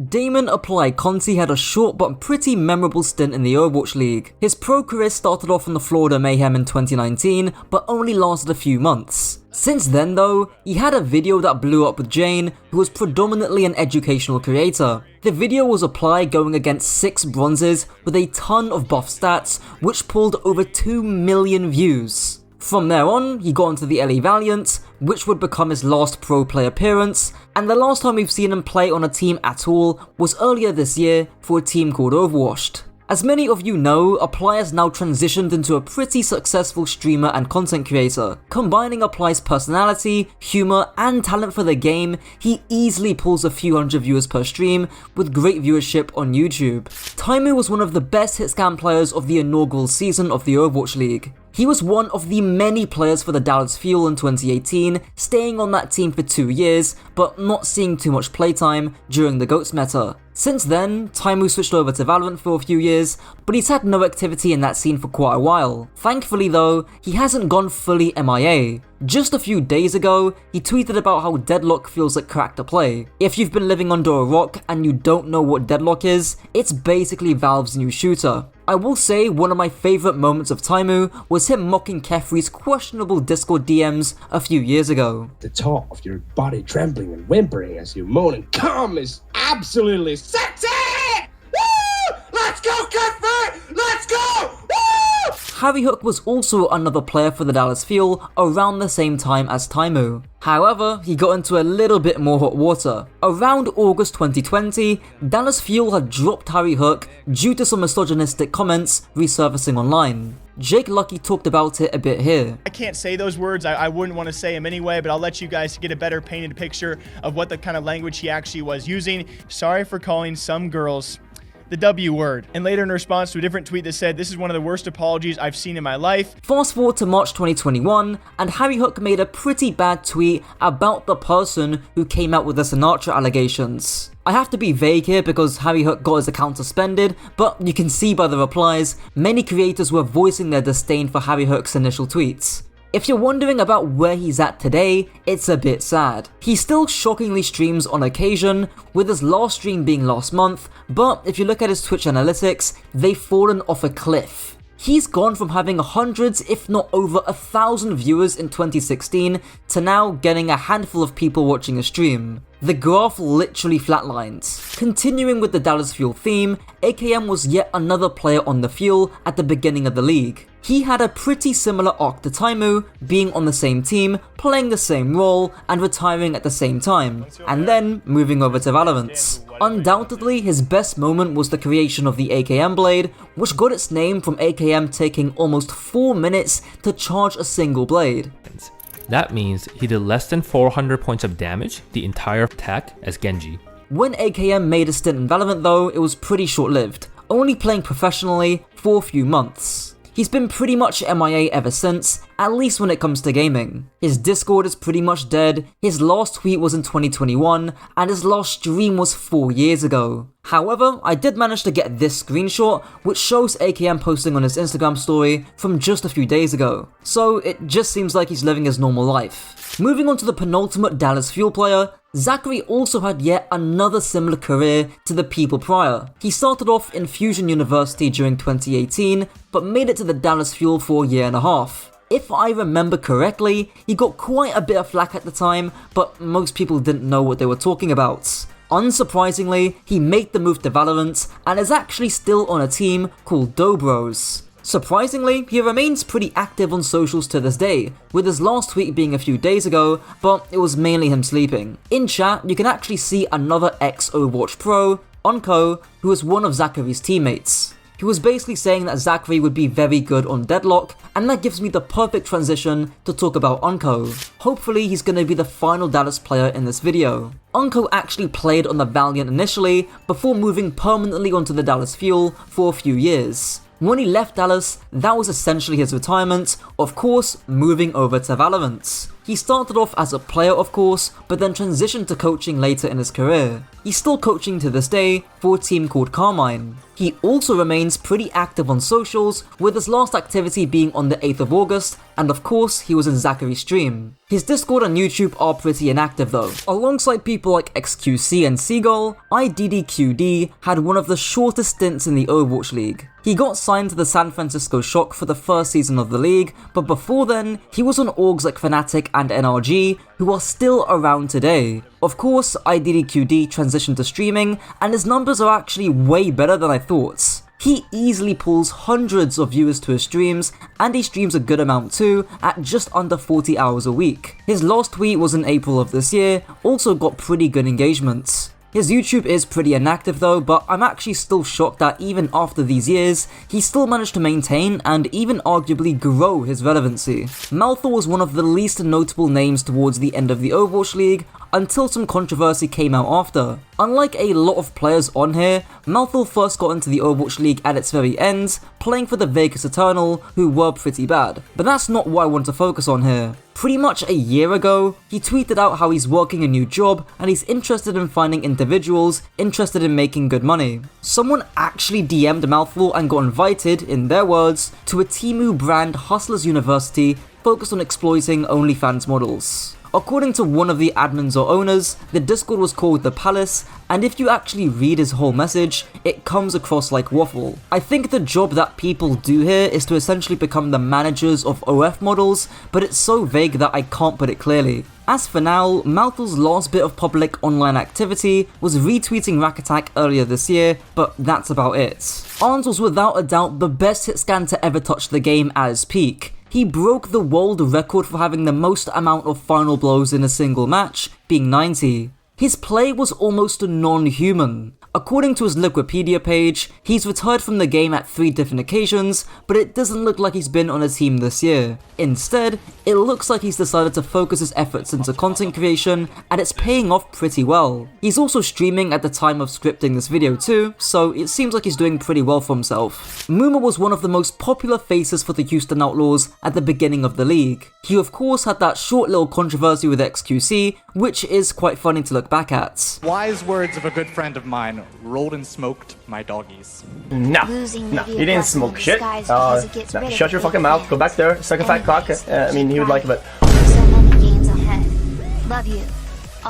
Damon Apply Conti had a short but pretty memorable stint in the Overwatch League. His pro career started off in the Florida Mayhem in 2019, but only lasted a few months. Since then though, he had a video that blew up with Jane, who was predominantly an educational creator. The video was Apply going against 6 bronzes with a ton of buff stats, which pulled over 2 million views. From there on, he got into the LA Valiant, which would become his last pro play appearance, and the last time we've seen him play on a team at all was earlier this year for a team called Overwatch. As many of you know, Apply has now transitioned into a pretty successful streamer and content creator. Combining Apply's personality, humor, and talent for the game, he easily pulls a few hundred viewers per stream, with great viewership on YouTube. Taimou was one of the best hitscan players of the inaugural season of the Overwatch League. He was one of the many players for the Dallas Fuel in 2018, staying on that team for 2 years, but not seeing too much playtime during the GOATS meta. Since then, Taimou switched over to Valorant for a few years, but he's had no activity in that scene for quite a while. Thankfully though, he hasn't gone fully MIA. Just a few days ago, he tweeted about how Deadlock feels like crack to play. If you've been living under a rock and you don't know what Deadlock is, it's basically Valve's new shooter. I will say one of my favourite moments of Taimou was him mocking Kefri's questionable Discord DMs a few years ago. The thought of your body trembling and whimpering as you moan and come is absolutely sexy! Woo! Let's go, Kefri! Let's go! Woo! Harryhook was also another player for the Dallas Fuel around the same time as Taimou. However, he got into a little bit more hot water. Around August 2020, Dallas Fuel had dropped Harryhook due to some misogynistic comments resurfacing online. Jake Lucky talked about it a bit here. I can't say those words, I wouldn't want to say them anyway, but I'll let you guys get a better painted picture of what the kind of language he actually was using. Sorry for calling some girls the W word. And later in response to a different tweet that said, "This is one of the worst apologies I've seen in my life." Fast forward to March 2021, and Harryhook made a pretty bad tweet about the person who came out with the Sinatra allegations. I have to be vague here because Harryhook got his account suspended, but you can see by the replies, many creators were voicing their disdain for Harryhook's initial tweets. If you're wondering about where he's at today, it's a bit sad. He still shockingly streams on occasion, with his last stream being last month, but if you look at his Twitch analytics, they've fallen off a cliff. He's gone from having hundreds, if not over 1,000 viewers in 2016 to now getting a handful of people watching a stream. The graph literally flatlines. Continuing with the Dallas Fuel theme, AKM was yet another player on the Fuel at the beginning of the league. He had a pretty similar arc to Taimou, being on the same team, playing the same role, and retiring at the same time, and then moving over to Valorant. Undoubtedly, his best moment was the creation of the AKM blade, which got its name from AKM taking almost 4 minutes to charge a single blade. That means he did less than 400 points of damage the entire attack as Genji. When AKM made a stint in Valorant though, it was pretty short-lived, only playing professionally for a few months. He's been pretty much MIA ever since, at least when it comes to gaming. His Discord is pretty much dead, his last tweet was in 2021, and his last stream was 4 years ago. However, I did manage to get this screenshot, which shows AKM posting on his Instagram story from just a few days ago. So it just seems like he's living his normal life. Moving on to the penultimate Dallas Fuel player, Zachareee also had yet another similar career to the people prior. He started off in Fusion University during 2018, but made it to the Dallas Fuel for a year and a half. If I remember correctly, he got quite a bit of flack at the time, but most people didn't know what they were talking about. Unsurprisingly, he made the move to Valorant and is actually still on a team called Dobros. Surprisingly, he remains pretty active on socials to this day, with his last tweet being a few days ago, but it was mainly him sleeping. In chat, you can actually see another ex-Overwatch pro, Unkoe, who is one of Zacharee's teammates. He was basically saying that Zachareee would be very good on Deadlock, and that gives me the perfect transition to talk about Unkoe. Hopefully he's going to be the final Dallas player in this video. Unkoe actually played on the Valiant initially, before moving permanently onto the Dallas Fuel for a few years. When he left Dallas, that was essentially his retirement, of course moving over to Valorant. He started off as a player of course, but then transitioned to coaching later in his career. He's still coaching to this day for a team called Carmine. He also remains pretty active on socials, with his last activity being on the 8th of August, and of course he was in Zacharee's stream. His Discord and YouTube are pretty inactive though. Alongside people like XQC and Seagull, IDDQD had one of the shortest stints in the Overwatch League. He got signed to the San Francisco Shock for the first season of the league, but before then, he was on orgs like Fnatic and NRG, who are still around today. Of course, IDDQD transitioned to streaming, and his numbers are actually way better than I thought. He easily pulls hundreds of viewers to his streams, and he streams a good amount too, at just under 40 hours a week. His last tweet was in April of this year, also got pretty good engagement. His YouTube is pretty inactive though, but I'm actually still shocked that even after these years, he still managed to maintain and even arguably grow his relevancy. Malthel was one of the least notable names towards the end of the Overwatch League, until some controversy came out after. Unlike a lot of players on here, Malthel first got into the Overwatch League at its very end, playing for the Vegas Eternal, who were pretty bad. But that's not what I want to focus on here. Pretty much a year ago, he tweeted out how he's working a new job and he's interested in finding individuals interested in making good money. Someone actually DM'd Malthel and got invited, in their words, to a Taimou brand Hustlers University focused on exploiting OnlyFans models. According to one of the admins or owners, the Discord was called The Palace, and if you actually read his whole message, it comes across like waffle. I think the job that people do here is to essentially become the managers of OF models, but it's so vague that I can't put it clearly. As for now, Malthel's last bit of public online activity was retweeting Rack Attack earlier this year, but that's about it. Arns was without a doubt the best hit scan to ever touch the game at his peak. He broke the world record for having the most amount of final blows in a single match, being 90. His play was almost non-human. According to his Wikipedia page, he's retired from the game at 3 different occasions, but it doesn't look like he's been on a team this year. Instead, it looks like he's decided to focus his efforts into content creation, and it's paying off pretty well. He's also streaming at the time of scripting this video too, so it seems like he's doing pretty well for himself. Muma was one of the most popular faces for the Houston Outlaws at the beginning of the league. He of course had that short little controversy with XQC, which is quite funny to look back at. Wise words of a good friend of mine, rolled and smoked my doggies. No, he didn't smoke shit. No, shut your fucking mouth, go back there, suck a fat cock. I mean, he would like it, but... So many games ahead. Love you.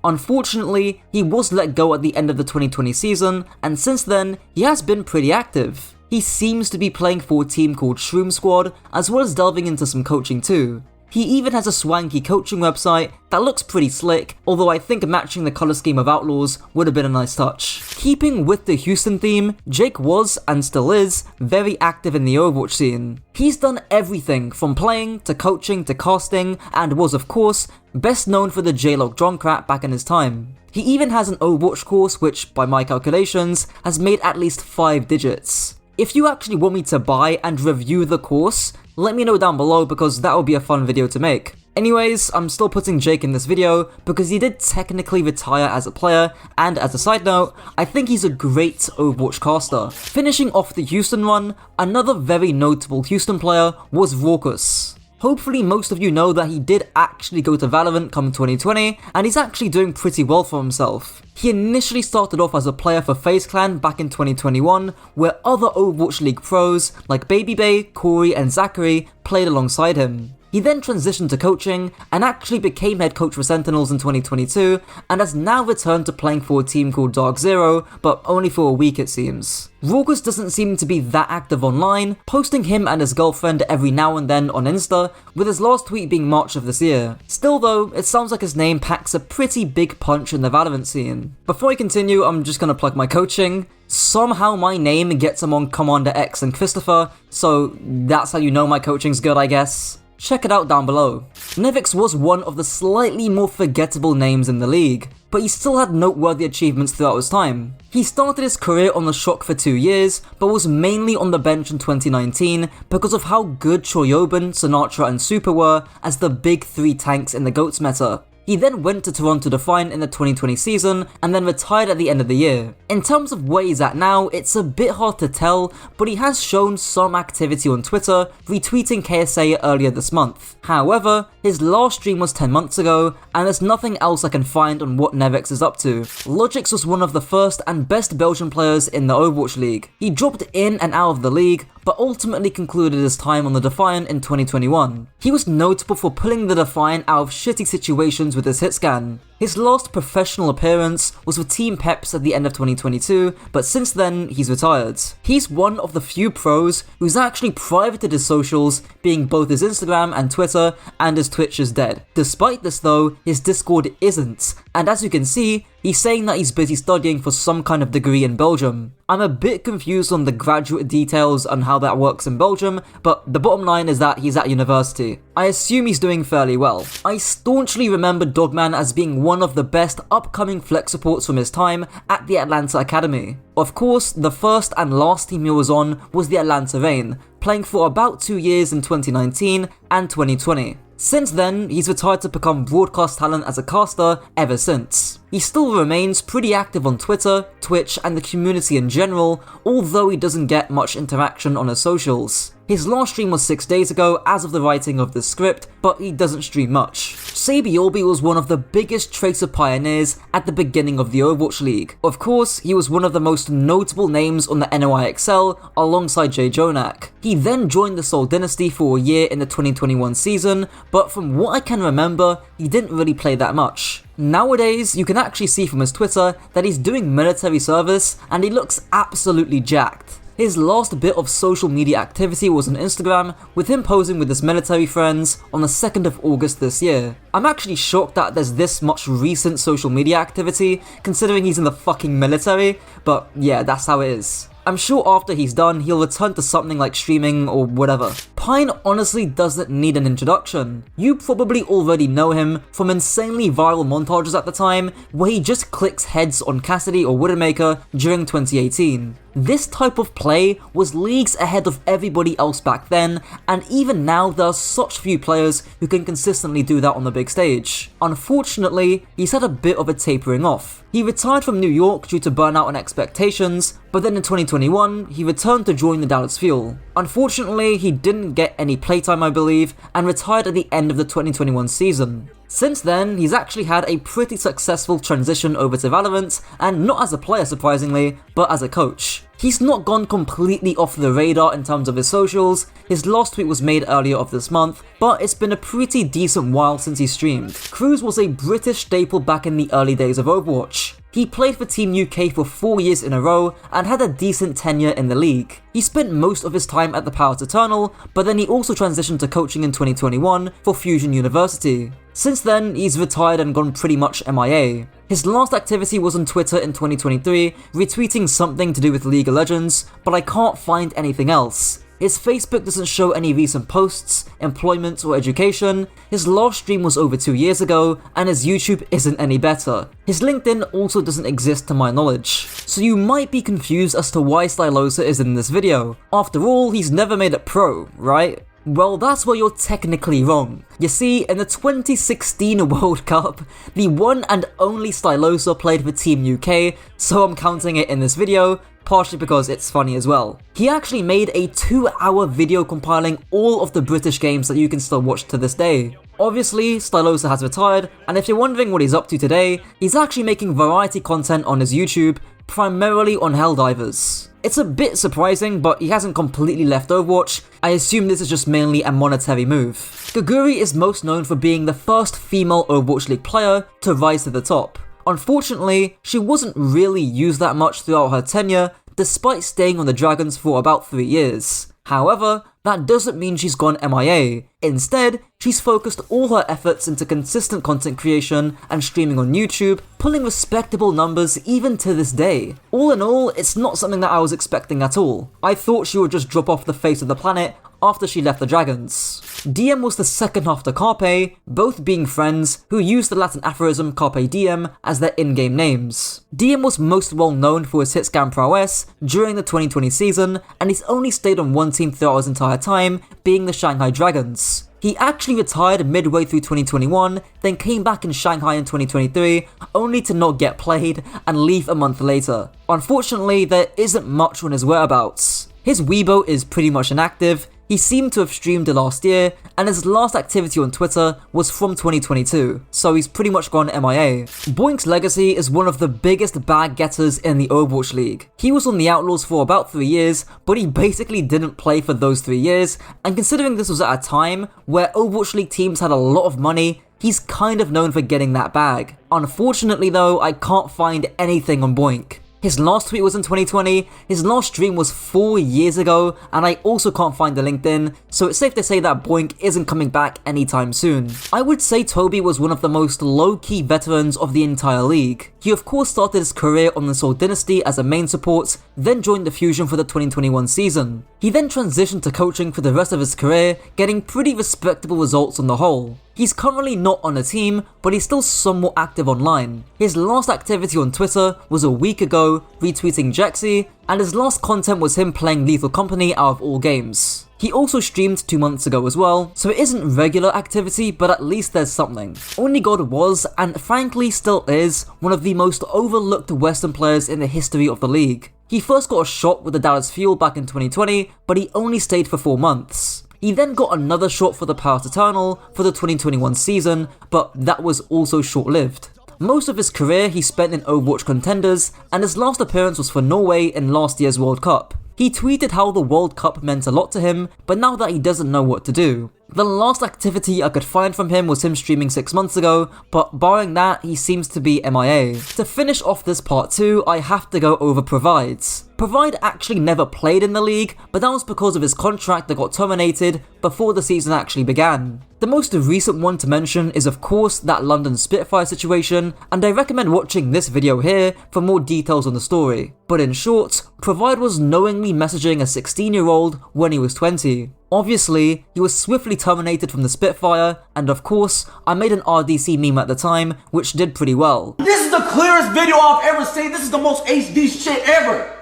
Unfortunately, he was let go at the end of the 2020 season, and since then, he has been pretty active. He seems to be playing for a team called Shroom Squad, as well as delving into some coaching too. He even has a swanky coaching website that looks pretty slick, although I think matching the colour scheme of Outlaws would have been a nice touch. Keeping with the Houston theme, Jake was, and still is, very active in the Overwatch scene. He's done everything from playing, to coaching, to casting, and was of course, best known for the J-Log Drunkrat back in his time. He even has an Overwatch course which, by my calculations, has made at least 5 digits. If you actually want me to buy and review the course, let me know down below because that would be a fun video to make. Anyways, I'm still putting Jake in this video because he did technically retire as a player, and as a side note, I think he's a great Overwatch caster. Finishing off the Houston run, another very notable Houston player was Rawkus. Hopefully most of you know that he did actually go to Valorant come 2020, and he's actually doing pretty well for himself. He initially started off as a player for FaZe Clan back in 2021, where other Overwatch League pros like Babybay, Corey and Zachareee played alongside him. He then transitioned to coaching and actually became head coach for Sentinels in 2022 and has now returned to playing for a team called Dark Zero, but only for a week it seems. Rawkus doesn't seem to be that active online, posting him and his girlfriend every now and then on Insta, with his last tweet being March of this year. Still though, it sounds like his name packs a pretty big punch in the Valorant scene. Before I continue, I'm just gonna plug my coaching. Somehow my name gets among Commander X and Christopher, so that's how you know my coaching's good, I guess. Check it out down below. Nevix was one of the slightly more forgettable names in the league, but he still had noteworthy achievements throughout his time. He started his career on the Shock for 2 years, but was mainly on the bench in 2019 because of how good Choyobin, Sinatra and Super were as the big 3 tanks in the GOATS meta. He then went to Toronto Defiant in the 2020 season and then retired at the end of the year. In terms of where he's at now, it's a bit hard to tell, but he has shown some activity on Twitter, retweeting KSA earlier this month. However, his last stream was 10 months ago, and there's nothing else I can find on what Nevix is up to. Logix was one of the first and best Belgian players in the Overwatch League. He dropped in and out of the league, but ultimately concluded his time on the Defiant in 2021. He was notable for pulling the Defiant out of shitty situations with his hit scan. His last professional appearance was with Team Peps at the end of 2022, but since then, he's retired. He's one of the few pros who's actually privated his socials, being both his Instagram and Twitter, and his Twitch is dead. Despite this though, his Discord isn't, and as you can see, he's saying that he's busy studying for some kind of degree in Belgium. I'm a bit confused on the graduate details on how that works in Belgium, but the bottom line is that he's at university. I assume he's doing fairly well. I staunchly remember Dogman as being one of the best upcoming flex supports from his time at the Atlanta Academy. Of course, the first and last team he was on was the Atlanta Reign, playing for about 2 years in 2019 and 2020. Since then, he's retired to become broadcast talent as a caster ever since. He still remains pretty active on Twitter, Twitch, and the community in general, although he doesn't get much interaction on his socials. His last stream was 6 days ago as of the writing of this script, but he doesn't stream much. Saebyeolbe was one of the biggest Tracer pioneers at the beginning of the Overwatch League. Of course, he was one of the most notable names on the NOIXL alongside Jay Jonak. He then joined the Seoul Dynasty for a year in the 2021 season, but from what I can remember, he didn't really play that much. Nowadays, you can actually see from his Twitter that he's doing military service and he looks absolutely jacked. His last bit of social media activity was on Instagram, with him posing with his military friends on the 2nd of August this year. I'm actually shocked that there's this much recent social media activity, considering he's in the fucking military, but yeah, that's how it is. I'm sure after he's done, he'll return to something like streaming or whatever. Pine honestly doesn't need an introduction. You probably already know him from insanely viral montages at the time, where he just clicks heads on Cassidy or Widowmaker during 2018. This type of play was leagues ahead of everybody else back then, and even now there are such few players who can consistently do that on the big stage. Unfortunately, he's had a bit of a tapering off. He retired from New York due to burnout and expectations, but then in 2021, he returned to join the Dallas Fuel. Unfortunately, he didn't get any playtime, I believe, and retired at the end of the 2021 season. Since then, he's actually had a pretty successful transition over to Valorant, and not as a player surprisingly, but as a coach. He's not gone completely off the radar in terms of his socials. His last tweet was made earlier of this month, but it's been a pretty decent while since he streamed. Kruise was a British staple back in the early days of Overwatch. He played for Team UK for 4 years in a row and had a decent tenure in the league. He spent most of his time at the Palace Eternal, but then he also transitioned to coaching in 2021 for Fusion University. Since then, he's retired and gone pretty much MIA. His last activity was on Twitter in 2023, retweeting something to do with League of Legends, but I can't find anything else. His Facebook doesn't show any recent posts, employment, or education. His last stream was over 2 years ago, and his YouTube isn't any better. His LinkedIn also doesn't exist to my knowledge. So you might be confused as to why Stylosa is in this video. After all, he's never made it pro, right? Well, that's where you're technically wrong. You see, in the 2016 World Cup, the one and only Stylosa played for Team UK, so I'm counting it in this video, partially because it's funny as well. He actually made a 2-hour video compiling all of the British games that you can still watch to this day. Obviously, Stylosa has retired, and if you're wondering what he's up to today, he's actually making variety content on his YouTube, primarily on Helldivers. It's a bit surprising, but he hasn't completely left Overwatch. I assume this is just mainly a monetary move. Geguri is most known for being the first female Overwatch League player to rise to the top. Unfortunately, she wasn't really used that much throughout her tenure, despite staying on the Dragons for about 3 years. However, that doesn't mean she's gone MIA. Instead, she's focused all her efforts into consistent content creation and streaming on YouTube, pulling respectable numbers even to this day. All in all, it's not something that I was expecting at all. I thought she would just drop off the face of the planet after she left the Dragons. Diem was the second after Carpe, both being friends who used the Latin aphorism Carpe Diem as their in-game names. Diem was most well known for his hit scan prowess during the 2020 season, and he's only stayed on one team throughout his entire time, being the Shanghai Dragons. He actually retired midway through 2021, then came back in Shanghai in 2023, only to not get played and leave a month later. Unfortunately, there isn't much on his whereabouts. His Weibo is pretty much inactive. He seemed to have streamed last year, and his last activity on Twitter was from 2022, so he's pretty much gone MIA. Boink's legacy is one of the biggest bag getters in the Overwatch League. He was on the Outlaws for about 3 years, but he basically didn't play for those 3 years, and considering this was at a time where Overwatch League teams had a lot of money, he's kind of known for getting that bag. Unfortunately though, I can't find anything on Boink. His last tweet was in 2020, his last stream was 4 years ago, and I also can't find the LinkedIn, so it's safe to say that Boink isn't coming back anytime soon. I would say Tobi was one of the most low-key veterans of the entire league. He of course started his career on the Seoul Dynasty as a main support, then joined the Fusion for the 2021 season. He then transitioned to coaching for the rest of his career, getting pretty respectable results on the whole. He's currently not on a team, but he's still somewhat active online. His last activity on Twitter was a week ago, retweeting Jaxi, and his last content was him playing Lethal Company out of all games. He also streamed 2 months ago as well, so it isn't regular activity, but at least there's something. Onigod was, and frankly still is, one of the most overlooked Western players in the history of the league. He first got a shot with the Dallas Fuel back in 2020, but he only stayed for 4 months. He then got another shot for the Path Eternal for the 2021 season, but that was also short-lived. Most of his career he spent in Overwatch contenders, and his last appearance was for Norway in last year's World Cup. He tweeted how the World Cup meant a lot to him, but now that he doesn't know what to do. The last activity I could find from him was him streaming 6 months ago, but barring that, he seems to be MIA. To finish off this part 2, I have to go over Provides. Provide actually never played in the league, but that was because of his contract that got terminated before the season actually began. The most recent one to mention is of course that London Spitfire situation, and I recommend watching this video here for more details on the story. But in short, Provide was knowingly messaging a 16-year-old when he was 20. Obviously, he was swiftly terminated from the Spitfire, and of course, I made an RDC meme at the time, which did pretty well. This is the clearest video I've ever seen. This is the most HD shit ever.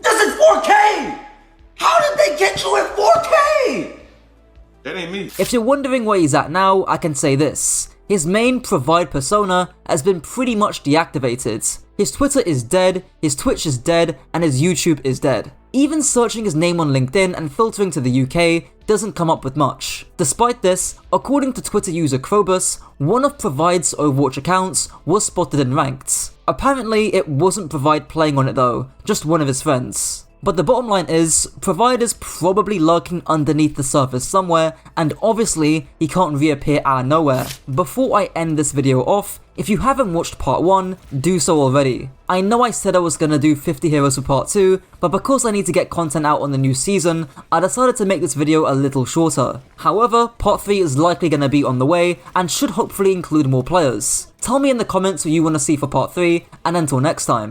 This is 4K! How did they get you in 4K? That ain't me. If you're wondering where he's at now, I can say this. His main Provide persona has been pretty much deactivated. His Twitter is dead, his Twitch is dead, and his YouTube is dead. Even searching his name on LinkedIn and filtering to the UK doesn't come up with much. Despite this, according to Twitter user Krobus, one of Provide's Overwatch accounts was spotted in ranked. Apparently it wasn't Provide playing on it though, just one of his friends. But the bottom line is, Provide is probably lurking underneath the surface somewhere, and obviously he can't reappear out of nowhere. Before I end this video off, if you haven't watched part 1, do so already. I know I said I was gonna do 50 heroes for part 2, but because I need to get content out on the new season, I decided to make this video a little shorter. However, part 3 is likely gonna be on the way, and should hopefully include more players. Tell me in the comments who you want to see for part 3, and until next time.